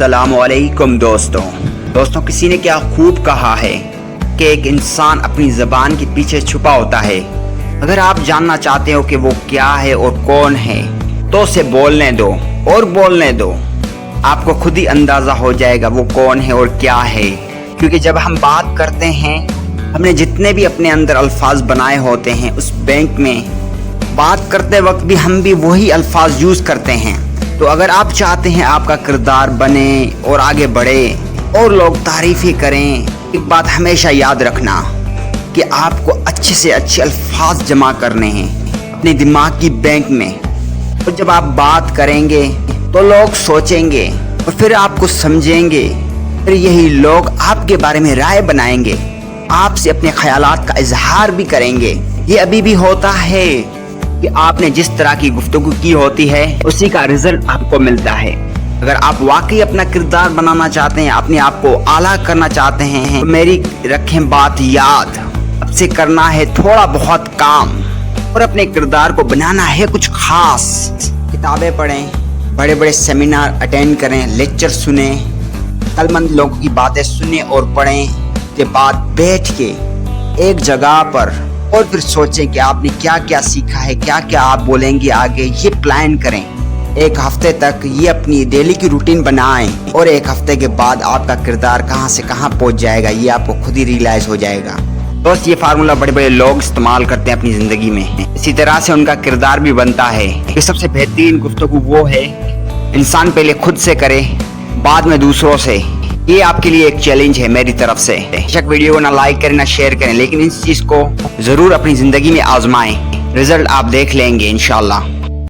अस्सलाम वालेकुम दोस्तों, किसी ने क्या खूब कहा है कि एक इंसान अपनी ज़बान के पीछे छुपा होता है। अगर आप जानना चाहते हो कि वो क्या है और कौन है तो उसे बोलने दो और बोलने दो, आपको खुद ही अंदाज़ा हो जाएगा वो कौन है और क्या है। क्योंकि जब हम बात करते हैं, हमने जितने भी अपने अंदर अल्फाज बनाए होते हैं, उस बैंक में बात करते वक्त भी हम भी वही अल्फाज यूज़ करते हैं। तो अगर आप चाहते हैं आपका किरदार बने और आगे बढ़े और लोग तारीफ़ें करें, एक बात हमेशा याद रखना कि आपको अच्छे से अच्छे अल्फाज जमा करने हैं अपने दिमाग की बैंक में। और जब आप बात करेंगे तो लोग सोचेंगे और फिर आपको समझेंगे, फिर यही लोग आपके बारे में राय बनाएंगे, आपसे अपने ख्यालात का इजहार भी करेंगे। ये अभी भी होता है कि आपने जिस तरह की गुफ्तगू की होती है उसी का रिजल्ट आपको मिलता है। अगर आप वाकई अपना किरदार बनाना चाहते हैं, अपने आप को आला करना चाहते हैं, तो मेरी रखें बात याद, अब से करना है थोड़ा बहुत काम और अपने किरदार को बनाना है कुछ खास। किताबें पढ़ें, बड़े बड़े सेमिनार अटेंड करें, लेक्चर सुने, अक्लमंद लोगों की बातें सुने और पढ़ें। के बाद बैठ के एक जगह पर और फिर सोचें कि आपने क्या क्या सीखा है, क्या क्या आप बोलेंगे आगे, ये प्लान करें। एक हफ्ते तक ये अपनी डेली की रूटीन बनाएं और एक हफ्ते के बाद आपका किरदार कहाँ से कहाँ पहुँच जाएगा ये आपको खुद ही रियलाइज हो जाएगा। दोस्त, ये फार्मूला बड़े बड़े लोग इस्तेमाल करते हैं अपनी ज़िंदगी में, इसी तरह से उनका किरदार भी बनता है। ये सबसे बेहतरीन गुफ्तगू वो है इंसान पहले खुद से करे, बाद में दूसरों से। ये आपके लिए एक चैलेंज है मेरी तरफ से। बेशक वीडियो को ना लाइक करें ना शेयर करें, लेकिन इस चीज़ को ज़रूर अपनी ज़िंदगी में आजमाएं, रिजल्ट आप देख लेंगे इंशाल्लाह।